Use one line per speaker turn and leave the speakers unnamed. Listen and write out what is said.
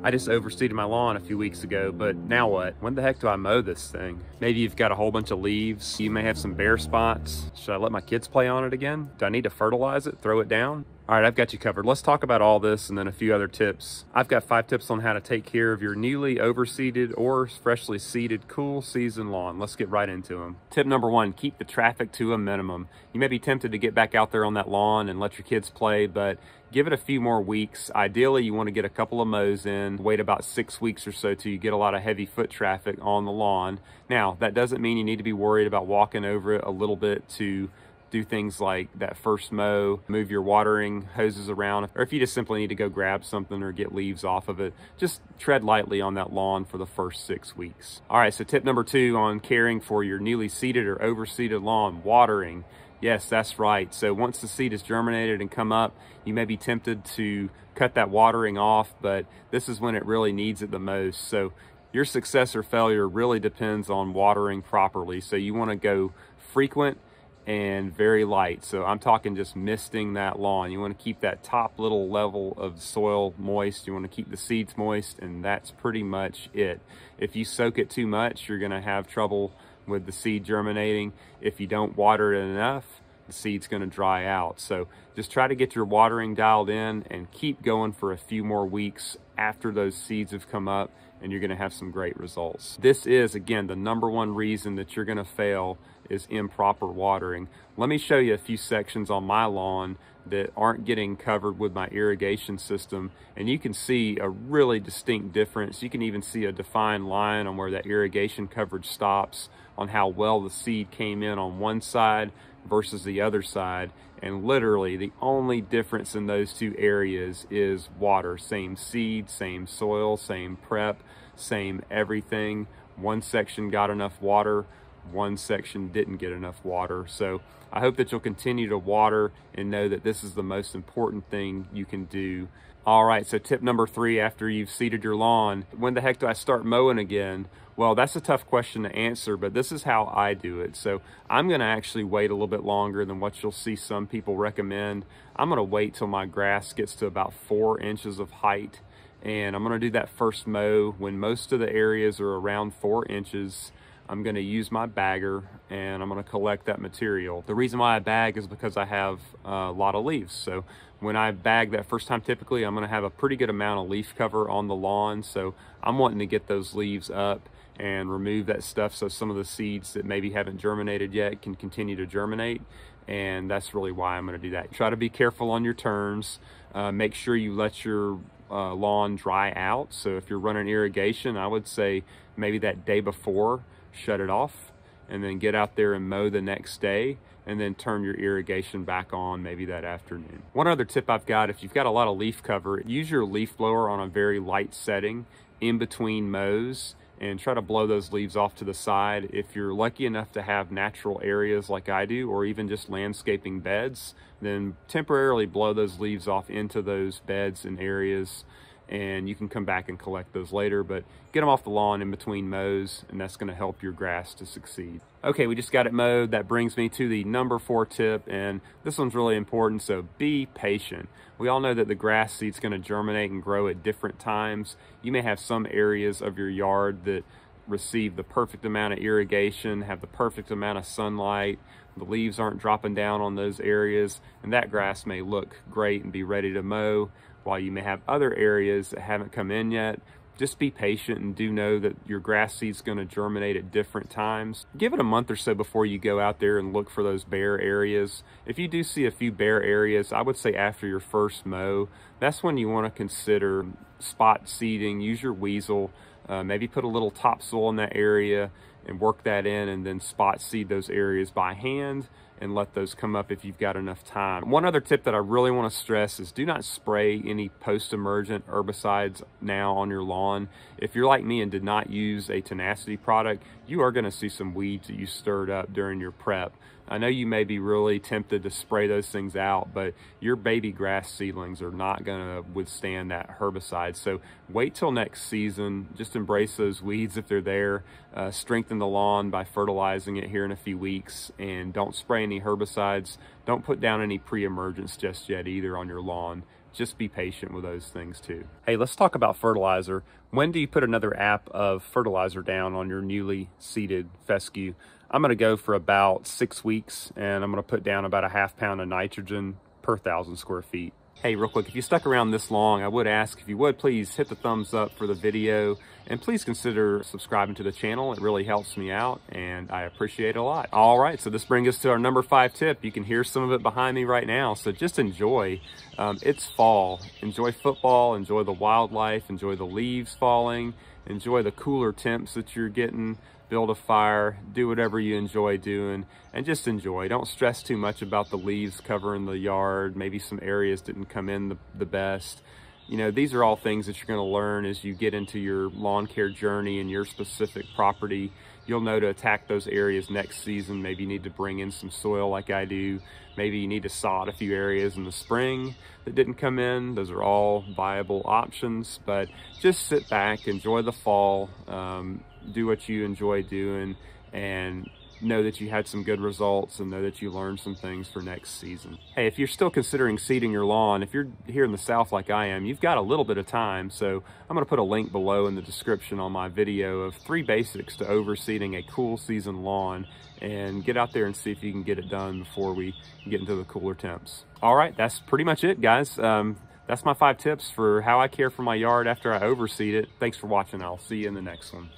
I just overseeded my lawn a few weeks ago, but now what? When the heck do I mow this thing? Maybe you've got a whole bunch of leaves. You may have some bare spots. Should I let my kids play on it again? Do I need to fertilize it, throw it down? All right, I've got you covered. Let's talk about all this and then a few other tips. I've got 5 tips on how to take care of your newly overseeded or freshly seeded cool season lawn. Let's get right into them. Tip number 1, keep the traffic to a minimum. You may be tempted to get back out there on that lawn and let your kids play, but give it a few more weeks. Ideally, you want to get a couple of mows in, wait about 6 weeks or so till you get a lot of heavy foot traffic on the lawn. Now, that doesn't mean you need to be worried about walking over it a little bit to do things like that first mow, move your watering hoses around, or if you just simply need to go grab something or get leaves off of it, just tread lightly on that lawn for the first 6 weeks. All right, so tip number 2 on caring for your newly seeded or overseeded lawn, watering. Yes, that's right. So once the seed is germinated and come up, you may be tempted to cut that watering off, but this is when it really needs it the most. So your success or failure really depends on watering properly. So you want to go frequent and very light. So I'm talking just misting that lawn. You want to keep that top little level of soil moist. You want to keep the seeds moist, and that's pretty much it. If you soak it too much, you're going to have trouble with the seed germinating. If you don't water it enough, the seed's going to dry out. So just try to get your watering dialed in and keep going for a few more weeks after those seeds have come up, and you're going to have some great results. This is, again, the #1 reason that you're going to fail is improper watering. Let me show you a few sections on my lawn that aren't getting covered with my irrigation system, and you can see a really distinct difference. You can even see a defined line on where that irrigation coverage stops, on how well the seed came in on one side versus the other side. And literally the only difference in those two areas is water. Same seed, same soil, same prep, same everything. One section got enough water, one section didn't get enough water. So I hope that you'll continue to water and know that this is the most important thing you can do. All right, so tip number 3 after you've seeded your lawn, when the heck do I start mowing again? Well, that's a tough question to answer, but this is how I do it. So I'm gonna actually wait a little bit longer than what you'll see some people recommend. I'm gonna wait till my grass gets to about 4 inches of height, and I'm gonna do that first mow when most of the areas are around 4 inches. I'm gonna use my bagger and I'm gonna collect that material. The reason why I bag is because I have a lot of leaves. So when I bag that first time, typically I'm gonna have a pretty good amount of leaf cover on the lawn. So I'm wanting to get those leaves up and remove that stuff so some of the seeds that maybe haven't germinated yet can continue to germinate. And that's really why I'm gonna do that. Try to be careful on your turns. Make sure you let your lawn dry out. So if you're running irrigation, I would say maybe that day before, shut it off, and then get out there and mow the next day, and then turn your irrigation back on maybe that afternoon. One other tip I've got, if you've got a lot of leaf cover, use your leaf blower on a very light setting in between mows and try to blow those leaves off to the side. If you're lucky enough to have natural areas like I do, or even just landscaping beds, then temporarily blow those leaves off into those beds and areas, and you can come back and collect those later, but get them off the lawn in between mows, and that's gonna help your grass to succeed. Okay, we just got it mowed. That brings me to the #4 tip, and this one's really important, so be patient. We all know that the grass seed's gonna germinate and grow at different times. You may have some areas of your yard that receive the perfect amount of irrigation, have the perfect amount of sunlight, the leaves aren't dropping down on those areas, and that grass may look great and be ready to mow, while you may have other areas that haven't come in yet. Just be patient and do know that your grass seed's going to germinate at different times. Give it a month or so before you go out there and look for those bare areas. If you do see a few bare areas, I would say after your first mow, that's when you want to consider spot seeding. Use your weasel, maybe put a little topsoil in that area and work that in, and then spot seed those areas by hand and let those come up if you've got enough time. One other tip that I really want to stress is do not spray any post-emergent herbicides now on your lawn. If you're like me and did not use a tenacity product, you are going to see some weeds that you stirred up during your prep. I know you may be really tempted to spray those things out, but your baby grass seedlings are not going to withstand that herbicide. So wait till next season. Just embrace those weeds if they're there. Strengthen the lawn by fertilizing it here in a few weeks, and don't spray any herbicides. Don't put down any pre-emergence just yet either on your lawn. just be patient with those things too. Hey, let's talk about fertilizer. When do you put another app of fertilizer down on your newly seeded fescue? I'm gonna go for about 6 weeks, and I'm gonna put down about a ½ pound of nitrogen per 1,000 square feet. Hey, real quick, if you stuck around this long, I would ask if you would please hit the thumbs up for the video, and please consider subscribing to the channel. It really helps me out, and I appreciate it a lot. All right, so this brings us to our number 5 tip. You can hear some of it behind me right now, so just enjoy. It's fall. Enjoy football, enjoy the wildlife, enjoy the leaves falling, enjoy the cooler temps that you're getting. Build a fire, do whatever you enjoy doing, and just enjoy. Don't stress too much about the leaves covering the yard. Maybe some areas didn't come in the best. You know, these are all things that you're gonna learn as you get into your lawn care journey and your specific property. You'll know to attack those areas next season. Maybe you need to bring in some soil like I do. Maybe you need to sod a few areas in the spring that didn't come in. Those are all viable options, but just sit back, enjoy the fall, do what you enjoy doing, and know that you had some good results and know that you learned some things for next season. Hey, if you're still considering seeding your lawn, if you're here in the South like I am, you've got a little bit of time. So I'm gonna put a link below in the description on my video of 3 basics to overseeding a cool season lawn, and get out there and see if you can get it done before we get into the cooler temps. All right, that's pretty much it, guys. That's my 5 tips for how I care for my yard after I overseed it. Thanks for watching. I'll see you in the next one.